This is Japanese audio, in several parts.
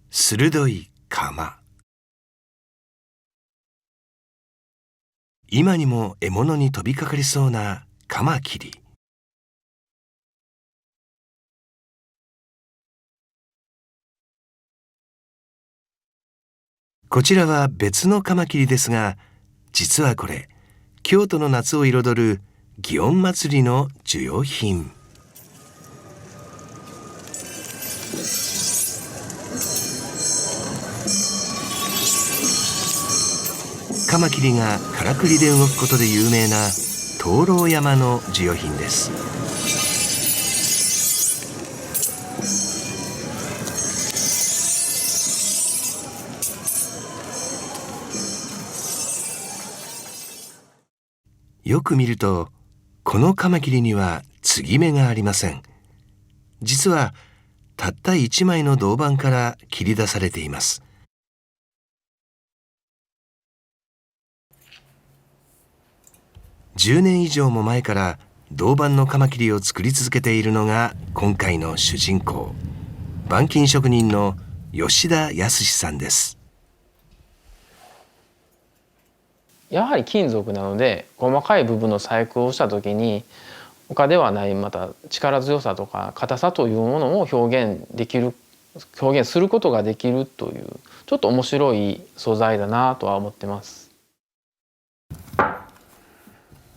鋭い鎌。今にも獲物に飛びかかりそうなカマキリ。こちらは別のカマキリですが、実はこれ、京都の夏を彩る祇園祭の需要品。カマキリがからくりで動くことで有名な灯籠山の需要品です。よく見ると、このカマキリには継ぎ目がありません。実はたった1枚の銅板から切り出されています。10年以上も前から銅板のカマキリを作り続けているのが今回の主人公、板金職人の吉田康さんです。やはり金属なので、細かい部分の細工をした時に他ではないまた力強さとか硬さというものを表現することができるという、ちょっと面白い素材だなとは思ってます。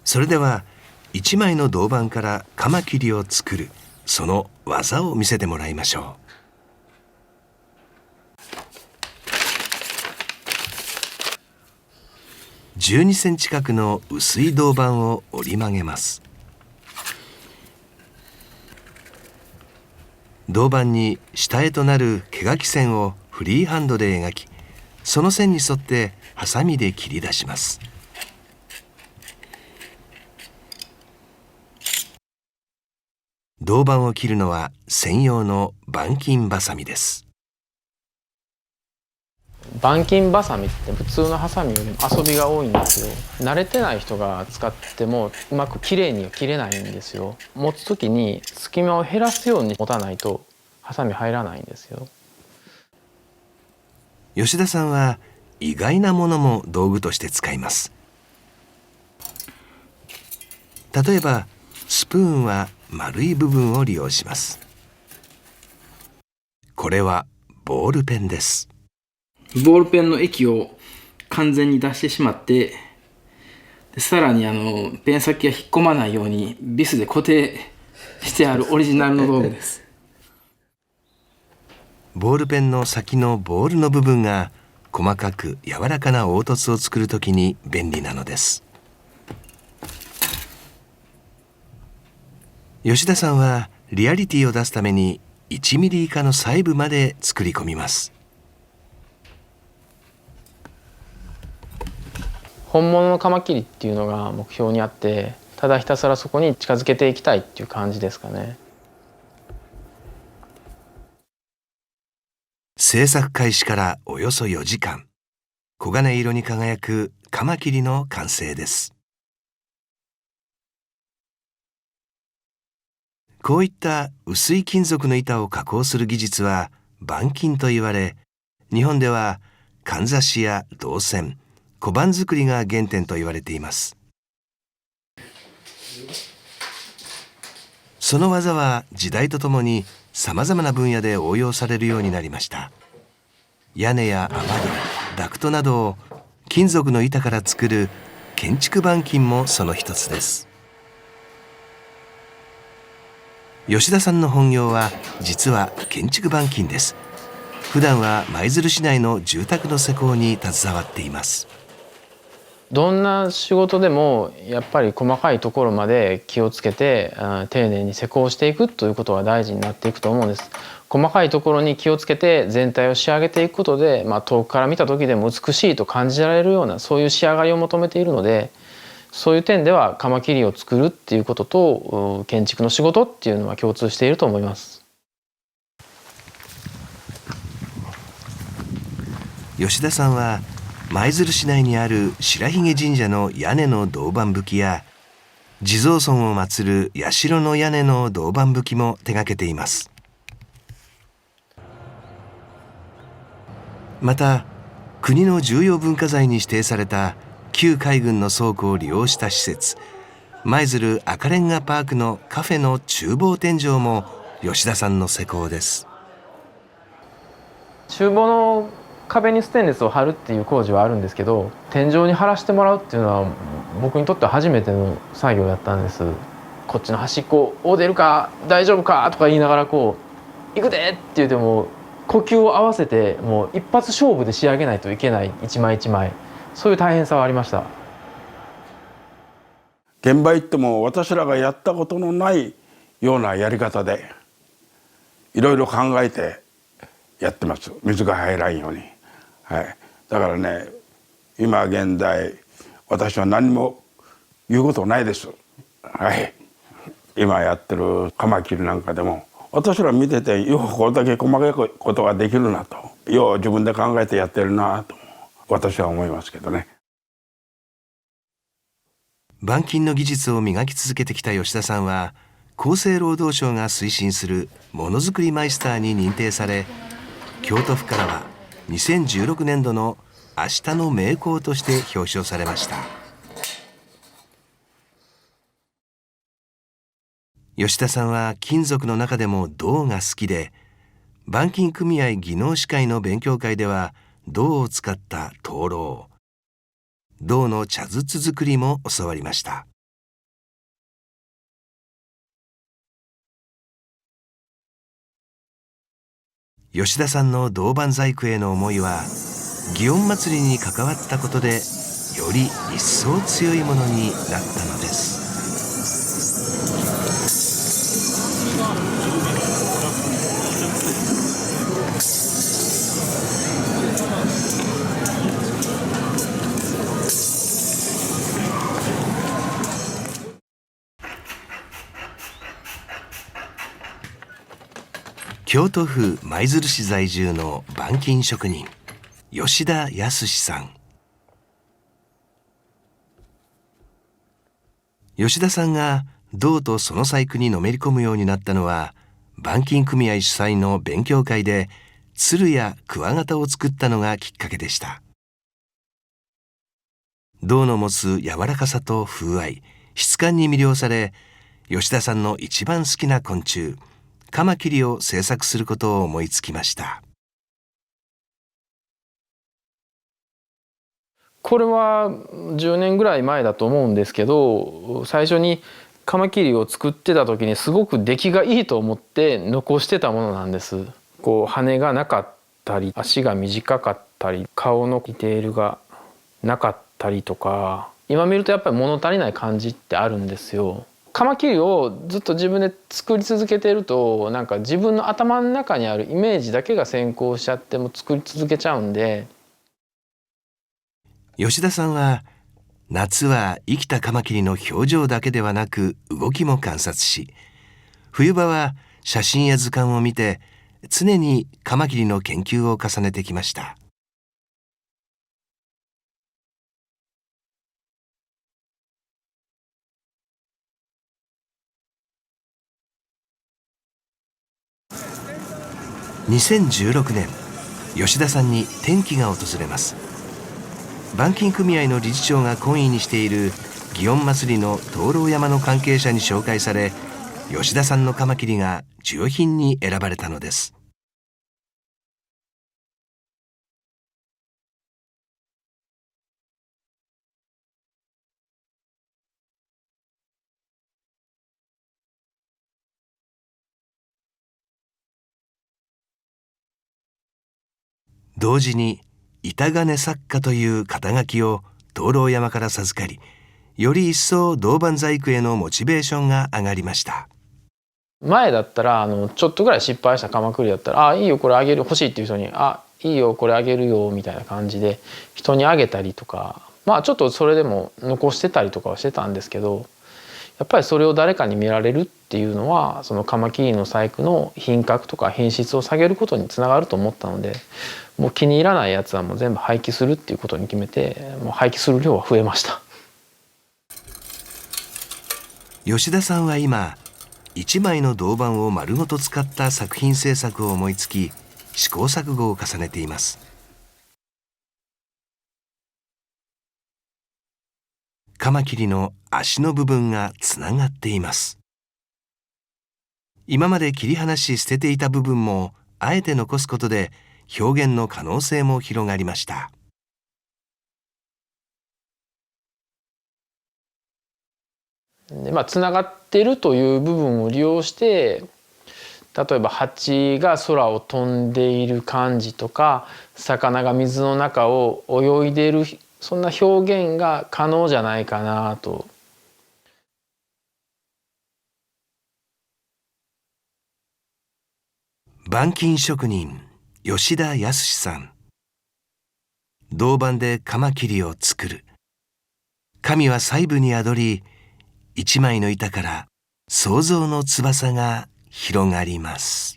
それでは1枚の銅板からカマキリを作る、その技を見せてもらいましょう。12センチ角の薄い銅板を折り曲げます。銅板に下絵となる毛書き線をフリーハンドで描き、その線に沿ってハサミで切り出します。銅板を切るのは専用の板金バサミです。板金バサミって普通のハサミよりも遊びが多いんですよ。慣れてない人が使ってもうまくきれいには切れないんですよ。持つ時に隙間を減らすように持たないとハサミ入らないんですよ。吉田さんは意外なものも道具として使います。例えばスプーンは丸い部分を利用します。これはボールペンです。ボールペンの液を完全に出してしまって、さらにペン先が引っ込まないようにビスで固定してあるオリジナルの道具です。ボールペンの先のボールの部分が細かく柔らかな凹凸を作るときに便利なのです。吉田さんはリアリティを出すために1ミリ以下の細部まで作り込みます。本物のカマキリっていうのが目標にあって、ただひたすらそこに近づけていきたいっていう感じですかね。制作開始からおよそ4時間、黄金色に輝くカマキリの完成です。こういった薄い金属の板を加工する技術は板金と言われ、日本ではかんざしや銅線、小判作りが原点と言われています。その技は時代とともにさまざまな分野で応用されるようになりました。屋根や雨戸、ダクトなどを金属の板から作る建築板金もその一つです。吉田さんの本業は実は建築板金です。普段は舞鶴市内の住宅の施工に携わっています。どんな仕事でもやっぱり細かいところまで気をつけて丁寧に施工していくということが大事になっていくと思うんです。細かいところに気をつけて全体を仕上げていくことで、遠くから見た時でも美しいと感じられるような、そういう仕上がりを求めているので、そういう点ではカマキリを作るっていうことと建築の仕事っていうのは共通していると思います。吉田さんは舞鶴市内にある白髭神社の屋根の銅板葺きや地蔵尊を祀る社の屋根の銅板葺きも手掛けています。また国の重要文化財に指定された旧海軍の倉庫を利用した施設、舞鶴赤レンガパークのカフェの厨房天井も吉田さんの施工です。厨房の壁にステンレスを貼るっていう工事はあるんですけど、天井に貼らせてもらうっていうのは僕にとっては初めての作業だったんです。こっちの端っこ「お出るか大丈夫か?」とか言いながらこう「行くで!」って言っても呼吸を合わせてもう一発勝負で仕上げないといけない一枚一枚、そういう大変さはありました。現場行っても私らがやったことのないようなやり方でいろいろ考えてやってます。水が入らんように、はい、だからね、今現在私は何も言うことないです。はい、今やってるカマキリなんかでも私ら見ててよくこれだけ細かいことができるなと、よう自分で考えてやってるなと私は思いますけどね。板金の技術を磨き続けてきた吉田さんは、厚生労働省が推進するものづくりマイスターに認定され、京都府からは2016年度の明日の名工として表彰されました。吉田さんは金属の中でも銅が好きで、板金組合技能士会の勉強会では銅を使った灯籠、銅の茶筒作りも教わりました。吉田さんの銅板細工への思いは、祇園祭に関わったことでより一層強いものになったのです。京都府舞鶴市在住の板金職人吉田康さん。吉田さんが銅とその細工にのめり込むようになったのは、板金組合主催の勉強会で鶴やクワガタを作ったのがきっかけでした。銅の持つ柔らかさと風合い、質感に魅了され、吉田さんの一番好きな昆虫カマキリを制作することを思いつきました。これは10年ぐらい前だと思うんですけど、最初にカマキリを作ってた時にすごく出来がいいと思って残してたものなんです。こう羽がなかったり、足が短かったり、顔のディテールがなかったりとか、今見るとやっぱり物足りない感じってあるんですよ。カマキリをずっと自分で作り続けてると、なんか自分の頭の中にあるイメージだけが先行しちゃっても作り続けちゃうんで。吉田さんは夏は生きたカマキリの表情だけではなく動きも観察し、冬場は写真や図鑑を見て常にカマキリの研究を重ねてきました。2016年、吉田さんに転機が訪れます。板金組合の理事長が懇意にしている祇園祭の灯籠山の関係者に紹介され、吉田さんのカマキリが授与品に選ばれたのです。同時に板金作家という肩書きを灯籠山から授かり、より一層銅板細工へのモチベーションが上がりました。前だったらちょっとぐらい失敗したカマキリだったら「あいいよこれあげる、欲しい」っていう人に「あいいよこれあげるよ」みたいな感じで人にあげたりとか、まあちょっとそれでも残してたりとかはしてたんですけど、やっぱりそれを誰かに見られるっていうのはそのカマキリの細工の品格とか品質を下げることにつながると思ったので、もう気に入らないやつはもう全部廃棄するっていうことに決めて、もう廃棄する量は増えました。吉田さんは今1枚の銅板を丸ごと使った作品制作を思いつき、試行錯誤を重ねています。カマキリの足の部分がつながっています。今まで切り離し捨てていた部分もあえて残すことで表現の可能性も広がりました。でつながっているという部分を利用して例えば蜂が空を飛んでいる感じとか魚が水の中を泳いでいるそんな表現が可能じゃないかなと。板金職人吉田康さん。銅板でカマキリを作る。神は細部に宿り、一枚の板から創造の翼が広がります。